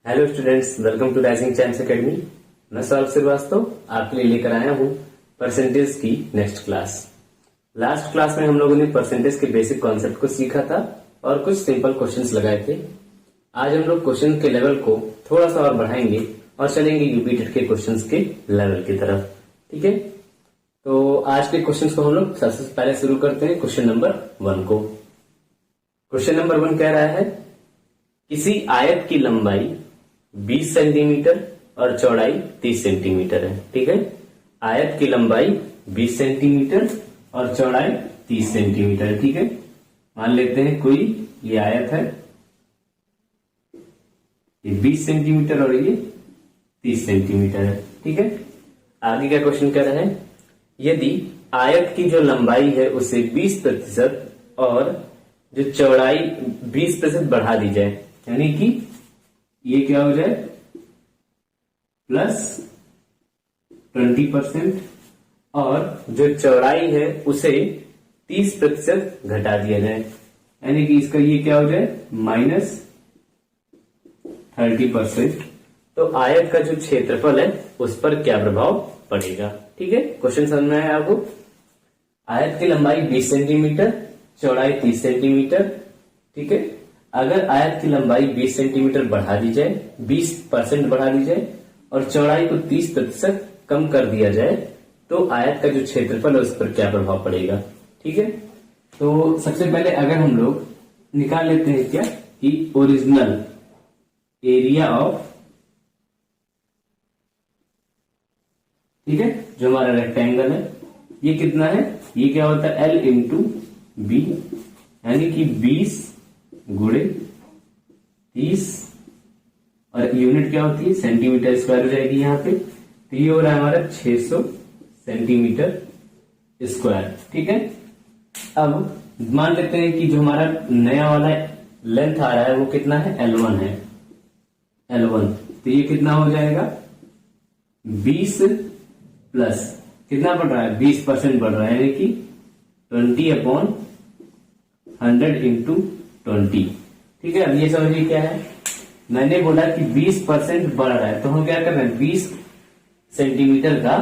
Hello students, welcome to rising champs academy. मैं सौरभ श्रीवास्तव आपके लिए लेकर आया हूँ परसेंटेज की नेक्स्ट क्लास। लास्ट क्लास में हम लोगों ने परसेंटेज के बेसिक कॉन्सेप्ट को सीखा था और कुछ सिंपल क्वेश्चंस लगाए थे। आज हम लोग क्वेश्चन के लेवल को थोड़ा सा और बढ़ाएंगे और चलेंगे यूपी टेट के क्वेश्चंस के लेवल की तरफ। ठीक है, तो आज के क्वेश्चंस को हम लोग सबसे पहले शुरू करते हैं क्वेश्चन नंबर 1 को। क्वेश्चन नंबर 1 कह रहा है किसी आयत की लंबाई 20 सेंटीमीटर और चौड़ाई 30 सेंटीमीटर है। ठीक है, आयत की लंबाई 20 सेंटीमीटर और चौड़ाई 30 सेंटीमीटर है। ठीक है, मान लेते हैं कोई ये आयत है, ये 20 सेंटीमीटर और ये 30 सेंटीमीटर है। ठीक है, आगे का क्वेश्चन कह रहा है यदि आयत की जो लंबाई है उसे 20% और जो चौड़ाई 20% बढ़ा दी जाए, यानी कि ये क्या हो जाए प्लस 20% और जो चौड़ाई है उसे 30% घटा दिया जाए, यानी कि इसका ये क्या हो जाए माइनस 30%। तो आयत का जो क्षेत्रफल है उस पर क्या प्रभाव पड़ेगा। ठीक है, क्वेश्चन समझ में आया आपको। आयत की लंबाई 20 सेंटीमीटर, चौड़ाई 30 सेंटीमीटर। ठीक है, अगर आयत की लंबाई 20 सेंटीमीटर बढ़ा दी जाए, 20% बढ़ा दी जाए और चौड़ाई को 30% कम कर दिया जाए तो आयत का जो क्षेत्रफल है उस पर क्या प्रभाव पड़ेगा। ठीक है, तो सबसे पहले अगर हम लोग निकाल लेते हैं क्या कि ओरिजिनल एरिया ऑफ, ठीक है, जो हमारा रेक्टेंगल है ये कितना है, ये क्या होता है L इंटू बी, यानी कि 20 गुणे 30 और यूनिट क्या होती है सेंटीमीटर स्क्वायर हो जाएगी यहाँ पे। तो ये हो रहा है हमारा 600 सेंटीमीटर स्क्वायर। ठीक है, अब मान लेते हैं कि जो हमारा नया वाला लेंथ आ रहा है वो कितना है L1 है, L1। तो ये कितना हो जाएगा 20 प्लस कितना बढ़ रहा है 20% बढ़ रहा है, यानी कि 20/100 इंटू 20। ठीक है, अब ये समझिए क्या है, मैंने बोला कि 20% बढ़ रहा है तो हम क्या कर रहे हैं 20 सेंटीमीटर का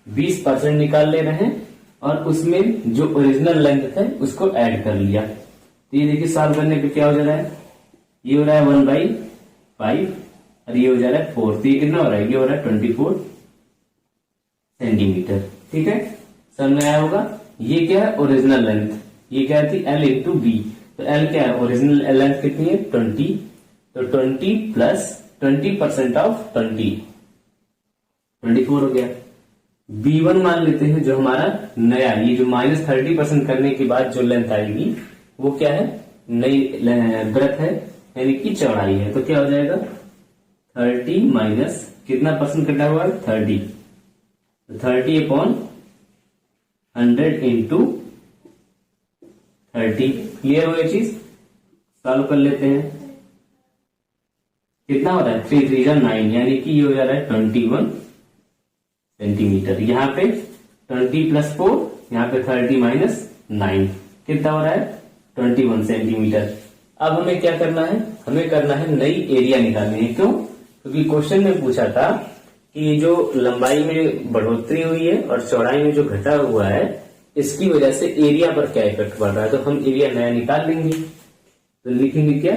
20% निकाल ले रहे हैं और उसमें जो ओरिजिनल लेंथ है उसको ऐड कर लिया। तो ये देखिए सॉल्व करने पे क्या हो जा रहा है, ये हो रहा है 1/5 और ये हो जा रहा है 4। तो ये कितना हो रहा है, ये हो रहा है 24 सेंटीमीटर। ठीक है, समझ में आया होगा। ये क्या है ओरिजिनल लेंथ, ये क्या थी L इंटू बी। तो L क्या है ओरिजिनल लेंथ कितनी है 20, तो 20 प्लस 20% ऑफ 20 24 हो गया। B1 मान लेते हैं जो हमारा नया, ये जो माइनस 30% करने के बाद जो लेंथ आएगी वो क्या है नई ब्रेथ है, यानी कि चौड़ाई है। तो क्या हो जाएगा 30 माइनस कितना परसेंट कटा हुआ है 30, 30/100 इंटू 30। क्लियर हो ये चीज, सॉल्व कर लेते हैं। कितना हो रहा है 3 3 9, यानी कि ये हो जा रहा है 21 सेंटीमीटर। यहाँ पे 20 प्लस 4, यहाँ पे 30 माइनस 9 कितना हो रहा है 21 सेंटीमीटर। अब हमें क्या करना है, हमें करना है नई एरिया निकालनी है। क्यों, क्योंकि क्वेश्चन में पूछा था कि जो लंबाई में बढ़ोतरी हुई है और चौड़ाई में जो घटा हुआ है इसकी वजह से एरिया पर क्या इफेक्ट पड़ रहा है। तो हम एरिया नया निकाल लेंगे। तो लिखेंगे क्या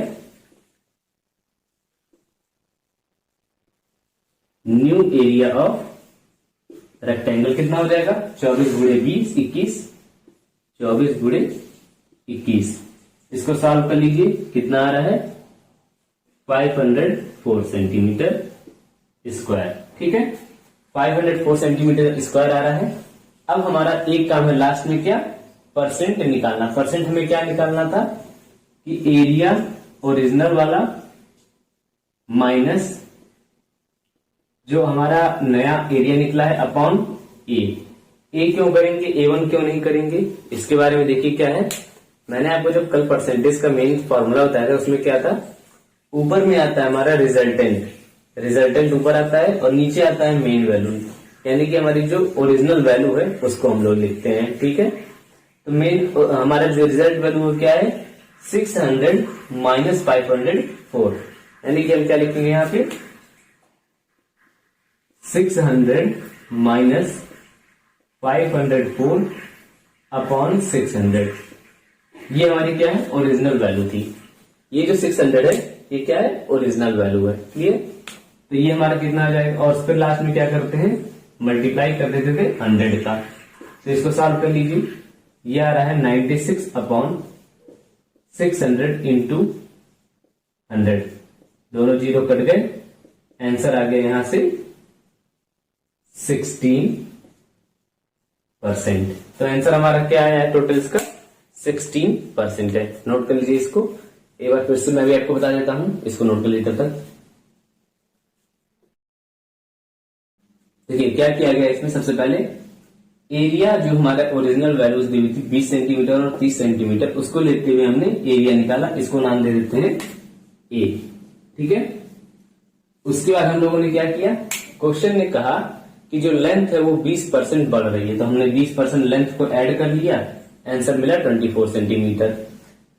न्यू एरिया ऑफ रेक्टेंगल कितना हो जाएगा 24 गुणे 20 21, 24 गुणे 21। इसको सॉल्व कर लीजिए, कितना आ रहा है 504 सेंटीमीटर स्क्वायर। ठीक है, 504 सेंटीमीटर स्क्वायर आ रहा है। अब हमारा एक काम है लास्ट में क्या परसेंट निकालना। परसेंट हमें क्या निकालना था कि एरिया ओरिजिनल वाला माइनस जो हमारा नया एरिया निकला है अपॉन ए क्यों करेंगे A1 क्यों नहीं करेंगे, इसके बारे में देखिए क्या है। मैंने आपको जब कल परसेंटेज का मेन फॉर्मूला बताया था उसमें क्या था, ऊपर में आता है हमारा रिजल्टेंट ऊपर आता है और नीचे आता है मेन वैल्यू, यानी कि हमारी जो ओरिजिनल वैल्यू है उसको हम लोग लिखते हैं। ठीक है, तो मेन हमारा जो रिजल्ट वैल्यू क्या है 600 माइनस 504, यानी कि हम क्या लिखेंगे यहाँ पे 600 माइनस 504 अपॉन 600। ये हमारी क्या है, ओरिजिनल वैल्यू थी। ये जो 600 है ये क्या है, ओरिजिनल वैल्यू है। क्लियर? तो ये हमारा कितना आ जाएगा, और फिर लास्ट में क्या करते हैं, मल्टीप्लाई कर देते थे 100 का। तो इसको सॉल्व कर लीजिए। ये आ रहा है 96 अपॉन 600 इंटू 100। दोनों जीरो कट गए, आंसर आ गया यहां से 16%। तो आंसर हमारा क्या आया है, टोटल इसका 16% है। नोट कर लीजिए इसको। एक बार फिर से मैं भी आपको बता देता हूं, इसको नोट कर लीजिए तब तक। देखिए क्या किया गया इसमें, सबसे पहले एरिया जो हमारा ओरिजिनल वैल्यूज दी हुई थी 20 सेंटीमीटर और 30 सेंटीमीटर, उसको लेते हुए हमने एरिया निकाला। इसको नाम दे देते हैं ए। ठीक है। उसके बाद हम लोगों ने क्या किया, क्वेश्चन ने कहा कि जो लेंथ है वो 20% बढ़ रही है, तो हमने 20% लेंथ को ऐड कर लिया, आंसर मिला 24 सेंटीमीटर।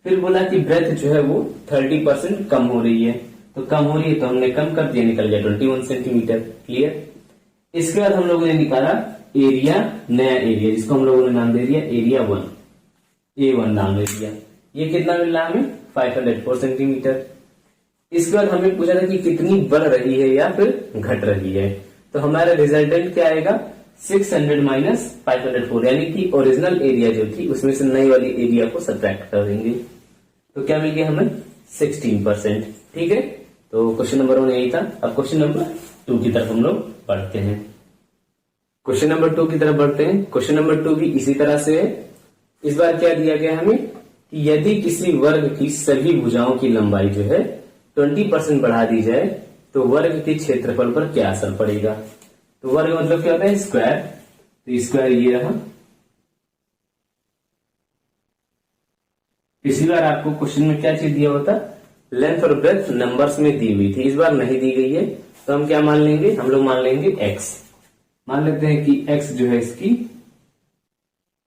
फिर बोला कि ब्रेथ जो है वो 30% कम हो रही है, तो कम हो रही है तो हमने कम कर दिया, निकल गया 21 सेंटीमीटर। क्लियर? इसके बाद हम लोगों ने निकाला एरिया, नया एरिया, जिसको हम लोगों ने नाम दे दिया एरिया 1, A1 नाम दे दिया। ये कितना मिल रहा है हमें, 504 सेंटीमीटर। इसके बाद हमें पूछा था कि कितनी बढ़ रही है या फिर घट रही है, तो हमारा रिजल्टेंट क्या आएगा, 600 माइनस 504, यानी कि ओरिजिनल एरिया जो थी उसमें से नई वाली एरिया को सब्ट्रैक्ट कर देंगे, तो क्या मिल गया हमें 16%। ठीक है। तो क्वेश्चन नंबर 1 यही था। अब क्वेश्चन नंबर 2 की तरफ हम लोग बढ़ते हैं। क्वेश्चन नंबर 2 की तरफ बढ़ते हैं। क्वेश्चन नंबर 2 भी इसी तरह से है। इस बार क्या दिया गया हमें कि यदि किसी वर्ग की सभी भुजाओं की लंबाई जो है 20% बढ़ा दी जाए तो वर्ग के क्षेत्रफल पर क्या असर पड़ेगा। तो वर्ग मतलब क्या होता है, स्क्वायर। तो स्क्वायर ये रहा। पिछली बार आपको क्वेश्चन में क्या चीज दिया होता, लेंथ और ब्रेथ नंबर्स में दी हुई थी, इस बार नहीं दी गई है, तो हम क्या मान लेंगे, हम लोग मान लेंगे x। मान लेते हैं कि x जो है इसकी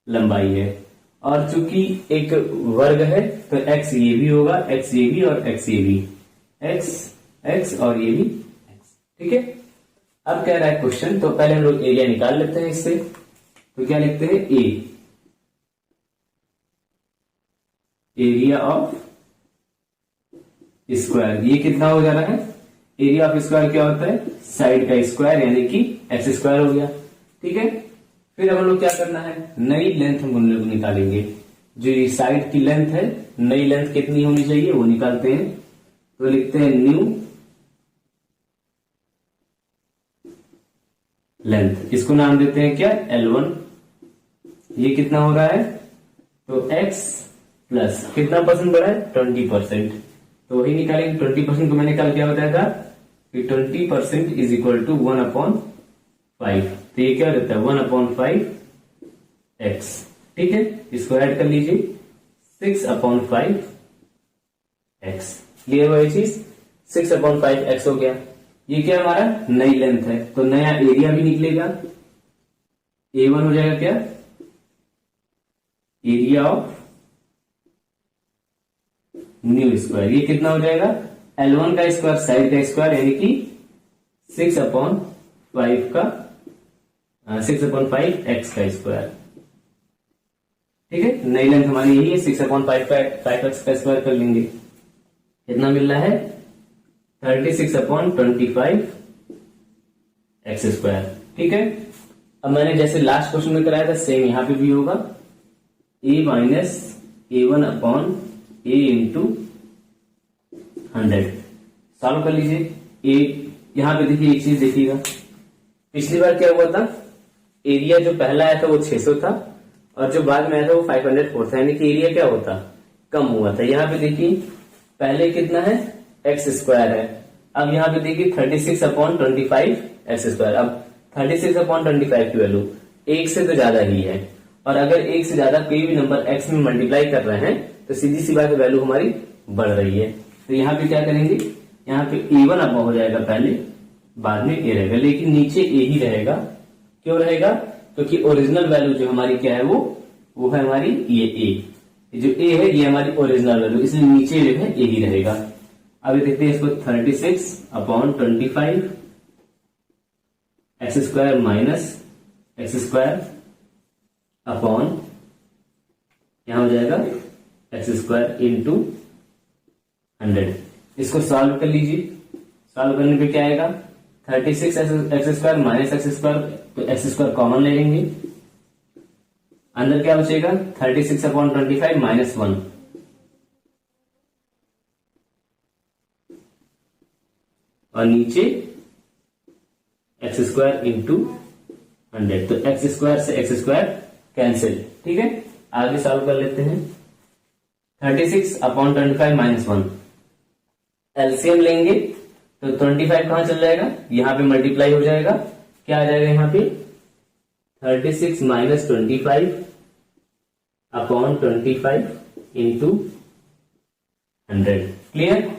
लंबाई है, और चूंकि एक वर्ग है तो x ये भी होगा, x ये भी और x ये भी, x और ये भी x। ठीक है। अब कह रहा है क्वेश्चन, तो पहले हम लोग एरिया निकाल लेते हैं इससे। तो क्या लिखते हैं, ए, एरिया ऑफ स्क्वायर। ये कितना हो जा रहा है, एरिया ऑफ स्क्वायर क्या होता है, साइड का स्क्वायर, यानी कि एक्स स्क्वायर हो गया। ठीक है। फिर हम लोग क्या करना है, नई लेंथ हम लोग निकालेंगे। जो ये साइड की लेंथ है, नई लेंथ कितनी होनी चाहिए वो निकालते हैं। तो लिखते हैं न्यू लेंथ, इसको नाम देते हैं क्या, L1। ये कितना हो रहा है, तो x प्लस कितना परसेंट बढ़ा है, 20%। तो वही निकालेंगे, 20% को मैंने कल क्या बताया था कि 20% इज इक्वल टू 1/5। तो ये क्या रहता है, 1/5x। ठीक है। इसको ऐड कर लीजिए, 6/5x। क्लियर हुआ ये चीज, 6/5x हो गया। ये क्या हमारा नई लेंथ है, तो नया एरिया भी निकलेगा, A1 हो जाएगा क्या, एरिया ऑफ न्यू स्क्वायर। ये कितना हो जाएगा, L1 का स्क्वायर, साइड का स्क्वायर, यानी कि 6/5x का स्क्वायर। ठीक है। नई लेंथ हमारी यही है, 6/5x का स्क्वायर कर लेंगे, कितना मिल रहा है, 36/25x स्क्वायर। ठीक है। अब मैंने जैसे लास्ट क्वेश्चन में कराया था सेम यहां पे भी होगा, a minus A1/a into 100। Solve कर लीजिए। ए यहां पे देखिए एक चीज देखिएगा, पिछली बार क्या हुआ था, एरिया जो पहला आया था वो 600 था और जो बाद में आया था वो 504 था, यानी कि एरिया क्या होता, कम हुआ था। यहाँ पे देखिए पहले कितना है, एक्स स्क्वायर है। अब यहाँ पे देखिए 36/25x स्क्वायर। अब 36/25 की वैल्यू एक से तो ज्यादा ही है, और अगर एक से ज्यादा कोई भी नंबर x में मल्टीप्लाई कर रहे हैं तो सीधी सी बात वैल्यू हमारी बढ़ रही है। तो यहाँ पे क्या करेंगे, यहाँ पे A1 अब हो जाएगा पहले, बाद में A रहेगा, लेकिन नीचे A ही रहेगा। क्यों रहेगा, क्योंकि ओरिजिनल वैल्यू जो हमारी क्या है वो है हमारी ये A। जो A है ये हमारी ओरिजिनल वैल्यू, इसलिए नीचे जो है A ही रहेगा। अभी देखते हैं इसको 36/25 x square minus x square upon क्या हो जाएगा एक्स स्क्वायर इंटू 100। इसको सॉल्व कर लीजिए। सॉल्व करने पे क्या आएगा 36 x square minus x square, तो एक्स स्क्वायर कॉमन ले लेंगे। अंदर क्या बचेगा 36/25 माइनस 1 और नीचे एक्स स्क्वायर इंटू 100, तो एक्स स्क्वायर से एक्स स्क्वायर कैंसिल। ठीक है, आगे सॉल्व कर लेते हैं। 36/25 माइनस 1 एलसीएम लेंगे तो 25 कहां चल जाएगा, यहां पे मल्टीप्लाई हो जाएगा। क्या आ जाएगा यहां पे 36 माइनस 25/25 इंटू 100। क्लियर,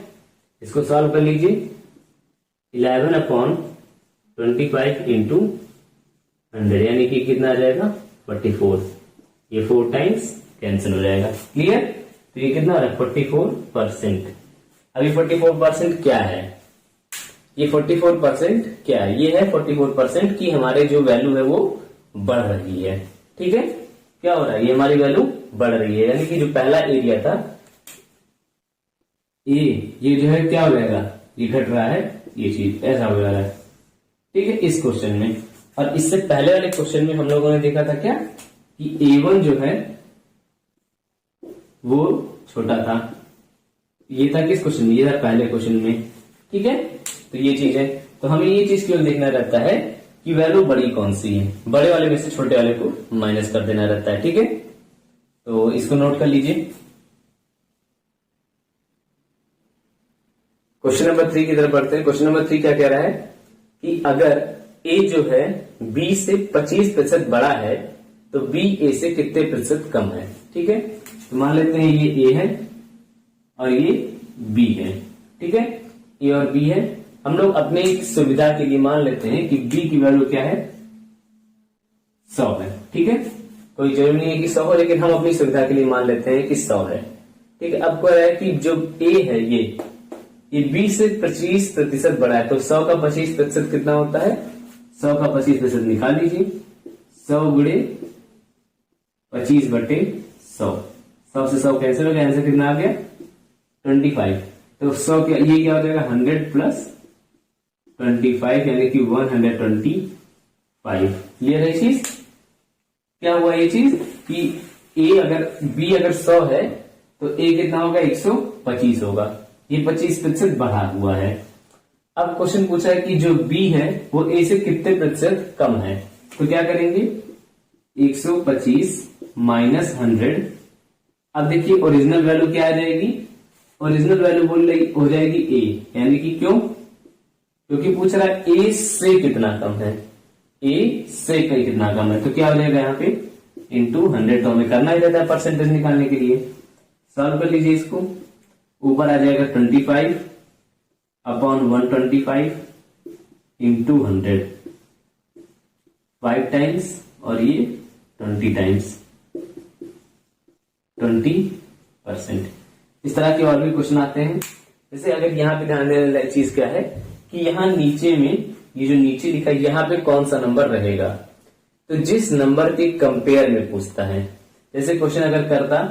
इसको सॉल्व कर लीजिए। 11/25 इंटू 100 यानी कि कितना आ जाएगा 44। ये 4 टाइम्स कैंसिल हो जाएगा। क्लियर, तो ये कितना हो रहा है 44%। अभी 44% क्या है, ये 44% क्या है, ये है 44% की हमारे जो वैल्यू है वो बढ़ रही है। ठीक है, क्या हो रहा है, ये हमारी वैल्यू बढ़ रही है, यानी कि जो पहला एरिया था ये जो है क्या हो जाएगा, ये घट रहा है, ये चीज ऐसा हो जा रहा है। ठीक है, इस क्वेश्चन में। और इससे पहले वाले क्वेश्चन में हम लोगों ने देखा था क्या कि A1 जो है वो छोटा था। ये था किस क्वेश्चन में, ये था पहले क्वेश्चन में। ठीक है, तो ये चीज है, तो हमें ये चीज क्यों देखना रहता है कि वैल्यू बड़ी कौन सी है, बड़े वाले में से छोटे वाले को माइनस कर देना रहता है। ठीक है, तो इसको नोट कर लीजिए। क्वेश्चन नंबर 3 की तरफ बढ़ते हैं। क्वेश्चन नंबर 3 क्या कह रहा है कि अगर A जो है B से 25% बड़ा है तो B A से कितने प्रतिशत कम है। ठीक है, तो मान लेते हैं ये A है और ये B है। ठीक है, A और B है। हम लोग अपने सुविधा के लिए मान लेते हैं कि B की वैल्यू क्या है 100 है। ठीक है, कोई जरूरी नहीं है कि 100 हो, लेकिन हम अपनी सुविधा के लिए मान लेते हैं कि 100 है। ठीक है, अब कह रहा है कि जो A है ये B से 25% बड़ा है, तो 100 का 25% कितना होता है, 100 का 25% निकाल लीजिए। 100 गुणे 25/100, 100 से 100 कैंसिल हो गया, आंसर कितना आ गया 25। तो 100 क्या, ये क्या हो जाएगा 100 प्लस 25 यानी कि 125। क्लियर है चीज, क्या हुआ ये चीज कि B अगर 100 है तो A कितना होगा 125 होगा, ये 25% बढ़ा हुआ है। अब क्वेश्चन पूछा है कि जो B है वो A से कितने प्रतिशत कम है, तो क्या करेंगे 125 माइनस 100। अब देखिए ओरिजिनल वैल्यू क्या आ जाएगी, ओरिजिनल वैल्यू हो जाएगी A, यानी कि क्यों, क्योंकि पूछ रहा है A से कितना कम है, A से कितना कम है, तो क्या हो जाएगा यहाँ पे इंटू 100। तो हमें करना ही रहता है परसेंटेज निकालने के लिए। सॉल्व कर लीजिए इसको, ऊपर आ जाएगा 25/125 इंटू 100, 5 टाइम्स और ये 20 टाइम्स 20%। इस तरह के और भी क्वेश्चन आते हैं। जैसे अगर यहाँ पे ध्यान देने वाली चीज क्या है कि यहाँ नीचे में ये जो नीचे लिखा है यहाँ पे कौन सा नंबर रहेगा, तो जिस नंबर के कंपेयर में पूछता है। जैसे क्वेश्चन अगर करता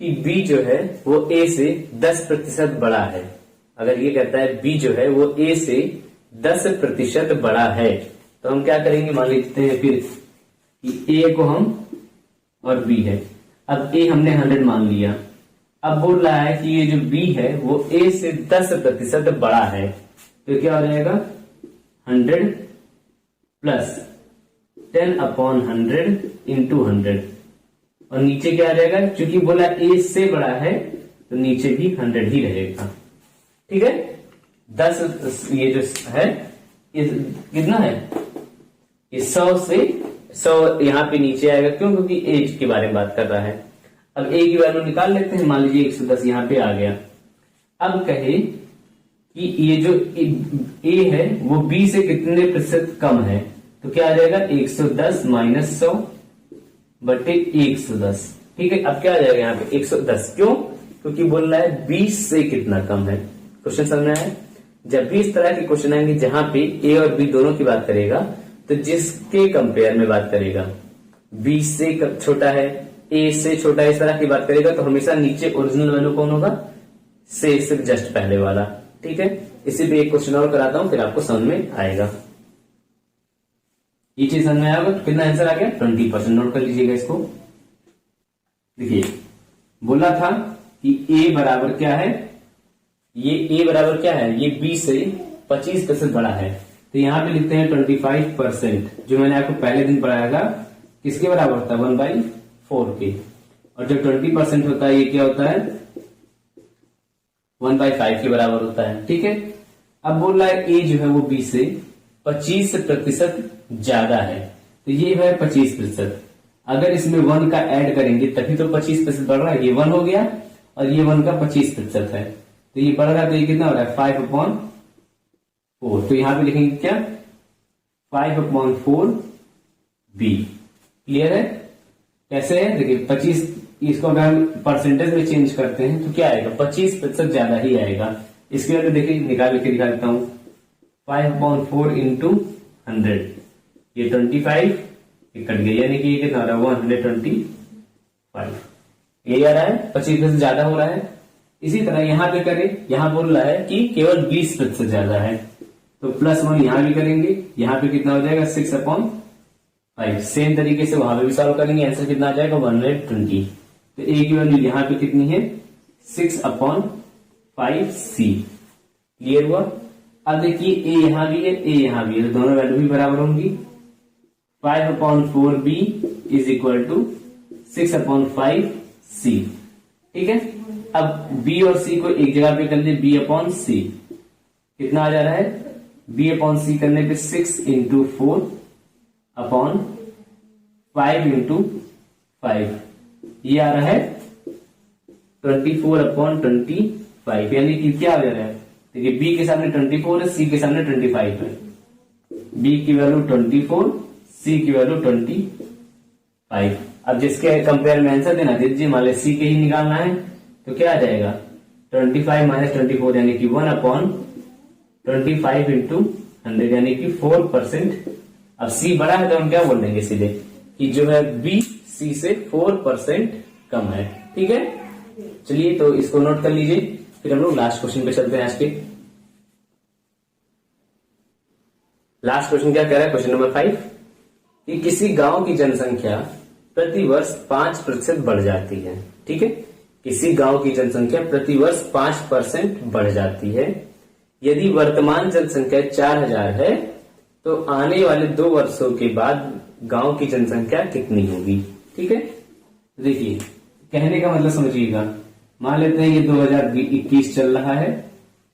कि B जो है वो A से 10% बड़ा है, अगर ये कहता है B जो है वो A से 10% बड़ा है, तो हम क्या करेंगे, मान लेते हैं फिर कि A को हम और B है। अब A हमने 100 मान लिया, अब बोल रहा है कि ये जो B है वो A से 10% बड़ा है, तो क्या हो जाएगा 100 प्लस 10/100 इंटू 100, और नीचे क्या आ जाएगा, क्योंकि बोला A से बड़ा है तो नीचे भी 100 ही रहेगा। ठीक है, 10 ये जो है ये कितना है, ये 100 से 100 यहाँ पे नीचे आएगा, क्यों, क्योंकि A के बारे में बात कर रहा है। अब A की वैल्यू निकाल लेते हैं, मान लीजिए 110 यहाँ पे आ गया। अब कहे कि ये जो A है वो B से कितने प्रतिशत कम है, तो क्या आ जाएगा 110 माइनस 100 बटे 110। ठीक है, अब क्या आ जाएगा यहाँ पे 110, क्यों, क्योंकि बोल रहा है 20 से कितना कम है, क्वेश्चन समझ में आया? जब भी इस तरह के क्वेश्चन आएंगे जहां पे ए और बी दोनों की बात करेगा, तो जिसके कंपेयर में बात करेगा, बी से छोटा है, ए से छोटा है, इस तरह की बात करेगा, तो हमेशा नीचे ओरिजिनल वैल्यू कौन होगा? से सिर्फ जस्ट पहले वाला। ठीक है, इसी पे एक क्वेश्चन और कराता हूं, फिर आपको समझ में आएगा। ये चीज समझ में आएगा तो कितना आंसर आ गया? 20%। नोट कर लीजिएगा इसको। देखिए, बोला था कि ए बराबर क्या है? ये ए बराबर क्या है? ये बी से 25% बड़ा है, तो यहां पे लिखते हैं 25%, जो मैंने आपको पहले दिन पढ़ाया था, किसके बराबर होता है? 1/4 के। और जब 20% होता है, ये क्या होता है? 1/5 के बराबर होता है। ठीक है, अब बोल रहा है ए जो है वो बी से 25% ज्यादा है, तो ये है 25%। अगर इसमें 1 का ऐड करेंगे तभी तो 25% बढ़ रहा है। ये 1 हो गया और ये 1 का 25% है, तो ये बढ़ रहा है, तो ये कितना हो रहा है? 5/4। तो यहां पे लिखेंगे क्या? 5/4 बी। क्लियर है? कैसे है? देखिए 25, इसको अगर हम परसेंटेज में चेंज करते हैं तो क्या आएगा? 25% ज्यादा ही आएगा। इसके वजह देखिए निकाल के दिखा देता हूं। 5/4 इंटू 100, ये 25, ये कट गया, यानी कि ये कितना हो रहा है? 125। ये आ रहा है 25% ज्यादा हो रहा है। इसी तरह यहां पे करें, यहां बोल रहा है कि केवल 20% ज्यादा है, तो +1 यहां भी करेंगे, यहां पे कितना हो जाएगा? 6/5। सेम तरीके से वहां पे भी सॉल्व करेंगे, आंसर कितना आ जाएगा? 120। तो ए की वैल्यू यहां पे कितनी है? 6/5c। क्लियर हुआ? अब देखिए ए यहां भी है, ए यहां भी है, तो दोनों वैल्यू भी बराबर होंगी। 5/4b is equal to 6/5c। ठीक है, अब b और c को एक जगह पे कर ले, b/c कितना आ जा रहा है? b/c करने पे 6 इंटू 4/5 ये आ रहा है 24/25, यानी कि क्या आ जा रहा है? देखिए b के सामने 24 है, c के सामने 25 है। b की वैल्यू 24, c की वैल्यू 25। अब जिसके कंपेयर में आंसर देना दीजिए, मान ली c के ही निकालना है, तो क्या आ जाएगा? 25 - 24 यानी कि 1/25 इंटू 100 यानी कि 4%। अब c बड़ा है तो हम क्या बोल देंगे सीधे कि जो है b c से 4% कम है। ठीक है, चलिए तो इसको नोट कर लीजिए, फिर हम लोग लास्ट क्वेश्चन पे चलते हैं। आज के लास्ट क्वेश्चन क्या कह रहा है? क्वेश्चन नंबर 5 कि किसी गांव की जनसंख्या प्रति वर्ष 5% बढ़ जाती है। ठीक है, किसी गांव की जनसंख्या प्रति वर्ष 5% बढ़ जाती है। यदि वर्तमान जनसंख्या 4000 है, तो आने वाले 2 वर्षों के बाद गांव की जनसंख्या कितनी होगी? ठीक है, देखिए कहने का मतलब समझिएगा। मान लेते हैं ये 2021 चल रहा है।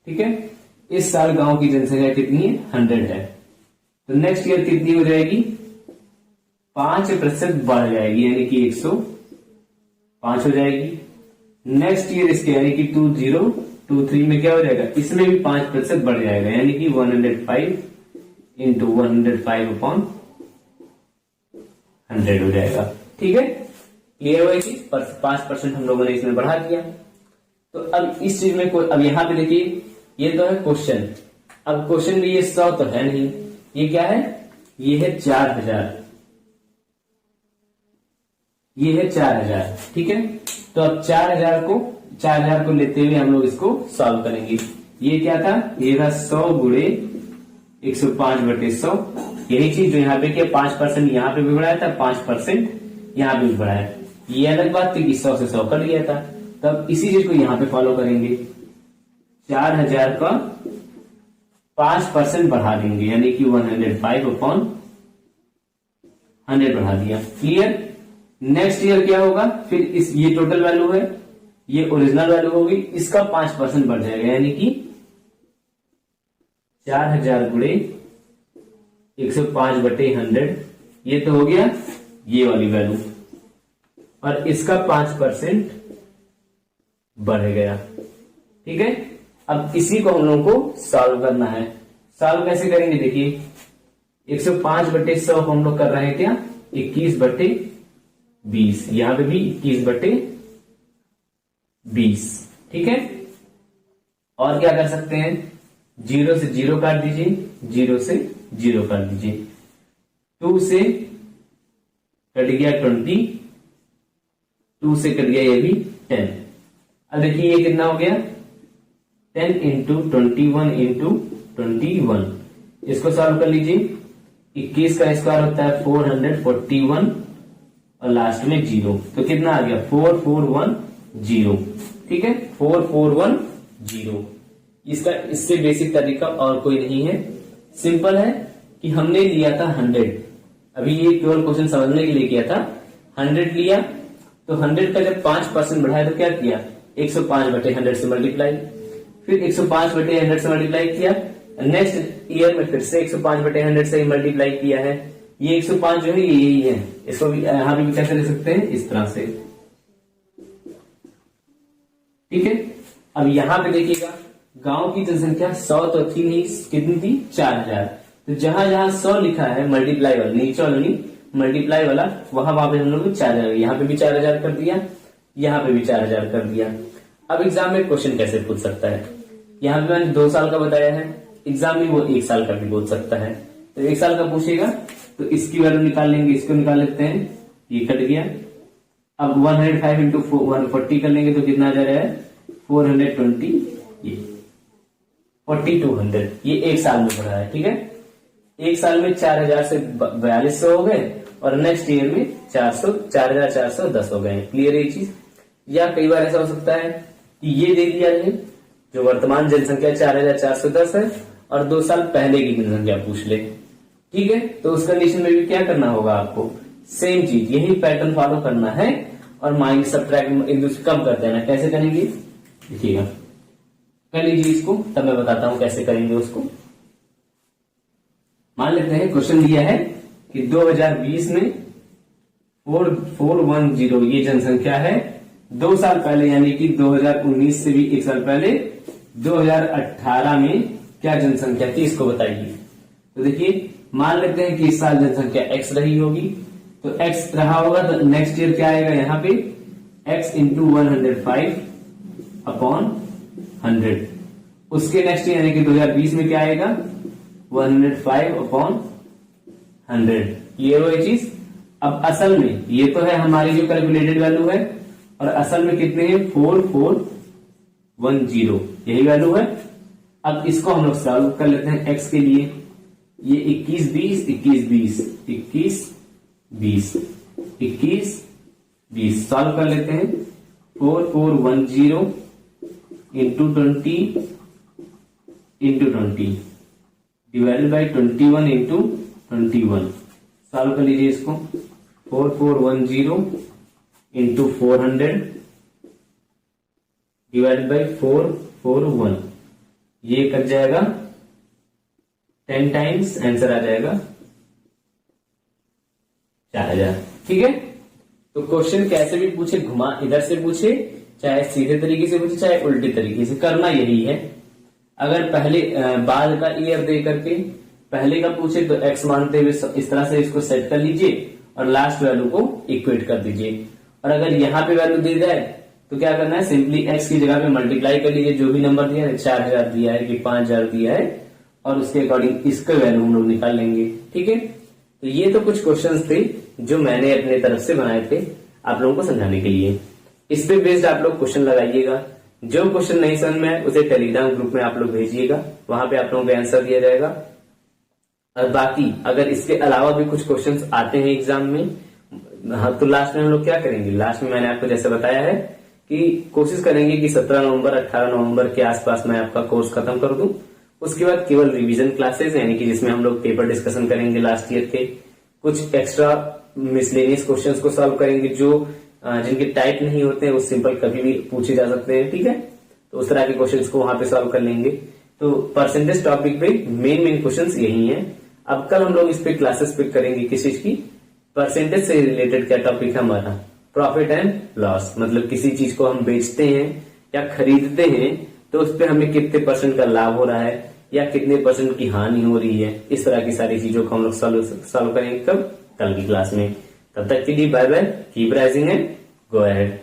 ठीक है, इस साल गांव की जनसंख्या कितनी है? 100 है, तो नेक्स्ट ईयर कितनी हो जाएगी? 5% बढ़ जाएगी, यानी कि 105 हो जाएगी। नेक्स्ट ईयर इसके यानी कि 2023 में क्या हो जाएगा? इसमें भी 5% बढ़ जाएगा, यानी कि 105 इंटू 105/100 हो जाएगा। ठीक है, क्लियर हुआ कि 5% हम लोगों ने इसमें बढ़ा दिया। तो अब इस चीज में अब यहां पे देखिए, ये तो है क्वेश्चन। अब क्वेश्चन में ये 100 तो है नहीं, ये क्या है? ये है 4000, ये है 4000। ठीक है, तो अब 4000 को लेते हुए हम लोग इसको सॉल्व करेंगे। ये क्या था? ये था 100 गुणे 105/100। यही चीज जो यहाँ पे किया, 5% यहाँ पे भी बढ़ाया था, 5% यहाँ पे भी बढ़ाया। ये अलग बात थी कि 100 से 100 कर लिया था, तब इसी चीज को यहाँ पे फॉलो करेंगे। 4000 का 5% बढ़ा देंगे, यानी कि 105/100 बढ़ा दिया। क्लियर? नेक्स्ट ईयर क्या होगा? फिर ये टोटल वैल्यू है, ये ओरिजिनल वैल्यू होगी, इसका 5% बढ़ जाएगा, यानी कि 4000 गुणे 105/100, ये तो हो गया ये वाली वैल्यू, और इसका 5% बढ़ गया। ठीक है, अब इसी को हम लोगों को सॉल्व करना है। सॉल्व कैसे करेंगे? देखिए 105/100 को हम लोग कर रहे हैं क्या? 21/20, यहां पे भी 21/20। ठीक है, और क्या कर सकते हैं, 0 से 0 काट दीजिए, 0 से 0 काट दीजिए, 2 से कट गया 20, 2 से कट गया ये भी 10। अब देखिए ये कितना हो गया, 10 इंटू 21 इंटू 21। इसको सॉल्व कर लीजिए, 21 का स्क्वायर होता है 441 और लास्ट में 0, तो कितना आ गया 4410। ठीक है, 4410। इसका इससे बेसिक तरीका और कोई नहीं है, सिंपल है कि हमने लिया था 100, अभी ये केवल क्वेश्चन समझने के लिए किया था। 100 लिया तो 100 का जब 5% बढ़ाया तो क्या किया, 105/100 से मल्टीप्लाई, फिर 105/100 से मल्टीप्लाई किया, नेक्स्ट ईयर में फिर से 105/100 से मल्टीप्लाई किया है। ये 105 जो है ये यही है, इसको भी यहां भी कैसे ले सकते हैं, इस तरह से। ठीक है, अब यहां पे देखिएगा गांव की जनसंख्या 100 तो थी नहीं, कितनी थी, 4000। तो जहां जहां 100 लिखा है मल्टीप्लाई वाला, नीचे वाला नहीं मल्टीप्लाई वाला, वहां पे हम लोग 4000, यहाँ पे भी 4000 कर दिया, यहाँ पे भी 4000 कर दिया। अब एग्जाम में क्वेश्चन कैसे पूछ सकता है, यहाँ पे मैंने 2 साल का बताया है, एग्जाम में वो 1 साल का भी पूछ सकता है। तो 1 साल का पूछेगा तो इसकी वैल्यू निकाल लेंगे, इसको निकाल लेते हैं, ये कट गया। अब 105 इंटू 140 कर लेंगे तो कितना आ जा रहा है, 420, ये 4200, ये 1 साल में बढ़ा है। ठीक है, 1 साल में 4000 से 4200 हो गए और नेक्स्ट ईयर में 4410 हो गए। क्लियर है ये चीज। या कई बार ऐसा हो सकता है कि ये दे दिया है जो वर्तमान जनसंख्या 4410 है और 2 साल पहले की जनसंख्या पूछ ले। ठीक है, तो उस कंडीशन में भी क्या करना होगा आपको, सेम चीज, यही पैटर्न फॉलो करना है और माइनस सब्ट्रैक्ट एक दूसरे कम कर देना। कैसे करेंगे देखिएगा, कर लीजिए इसको, तब मैं बताता हूं कैसे करेंगे उसको। मान लेते हैं क्वेश्चन दिया है कि 2020 में 4410 ये जनसंख्या है। 2 साल पहले यानी कि 2019 से भी 1 साल पहले 2018 में क्या जनसंख्या थी, इसको बताइए। तो देखिए मान लेते हैं कि इस साल जनसंख्या x रही होगी, तो x रहा होगा तो नेक्स्ट ईयर क्या आएगा, यहाँ पे x इंटू 105/100। उसके नेक्स्ट ईयर यानी कि 2020 में क्या आएगा, 105/100। क्लियर हो ये चीज। अब असल में ये तो है हमारी जो कैलकुलेटेड वैल्यू है और असल में कितने हैं, 4410 यही वैल्यू है। अब इसको हम लोग सॉल्व कर लेते हैं x के लिए। ये 21 20 21 20 21 20 21 20 सॉल्व कर लेते हैं। 4410 into 20 into 20 divided by 21 into 21। Solve कर लीजिए इसको। 4410 इंटू 400 डिवाइडेड बाई 441, ये कट जाएगा 10 टाइम्स, आंसर आ जाएगा 4000। ठीक है, तो क्वेश्चन कैसे भी पूछे, घुमा इधर से पूछे, चाहे सीधे तरीके से पूछे, चाहे उल्टे तरीके से, करना यही है। अगर पहले बाद का ईयर दे करके पहले का पूछे तो x मानते हुए इस तरह से इसको सेट कर लीजिए और लास्ट वैल्यू को इक्वेट कर दीजिए। और अगर यहाँ पे वैल्यू दे जाए तो क्या करना है, सिंपली x की जगह पे मल्टीप्लाई कर लीजिए, जो भी नंबर दिया है, 4000 दिया है कि 5000 दिया है, और उसके अकॉर्डिंग इसका वैल्यू हम लोग निकाल लेंगे। ठीक है, तो ये तो कुछ क्वेश्चंस थे जो मैंने अपने तरफ से बनाए थे आप लोगों को समझाने के लिए। इस पे बेस्ड आप लोग क्वेश्चन लगाइएगा। जो क्वेश्चन नहीं समझ में आए उसे टेलीग्राम ग्रुप में आप लोग भेजिएगा, वहां पे आप लोगों को आंसर दिया जाएगा। और बाकी अगर इसके अलावा भी कुछ क्वेश्चंस आते हैं एग्जाम में, हाँ, तो लास्ट में हम लोग क्या करेंगे, लास्ट में मैंने आपको जैसे बताया है कि कोशिश करेंगे कि 17 नवंबर 18 नवंबर के आसपास मैं आपका कोर्स खत्म कर दूं। उसके बाद केवल रिवीजन क्लासेस, यानी कि जिसमें हम लोग पेपर डिस्कशन करेंगे लास्ट ईयर के, कुछ एक्स्ट्रा मिसलेनियस क्वेश्चंस को सॉल्व करेंगे जो जिनके टाइप नहीं होते हैं, वो सिंपल कभी भी पूछे जा सकते हैं। ठीक है, तो उस तरह के क्वेश्चंस को वहां पे सॉल्व कर लेंगे। तो परसेंटेज टॉपिक पे मेन क्वेश्चंस यही हैं। अब कल हम लोग इस पे क्लासेस पिक करेंगे किस चीज की, परसेंटेज से रिलेटेड क्या टॉपिक है हमारा, प्रॉफिट एंड लॉस। मतलब किसी चीज को हम बेचते हैं या खरीदते हैं तो उस पर हमें कितने % का लाभ हो रहा है या कितने % की हानि हो रही है। इस तरह की सारी चीजों को हम लोग सॉल्व करेंगे कब, कल की क्लास में। तब तक के लिए bye bye, keep rising and go ahead.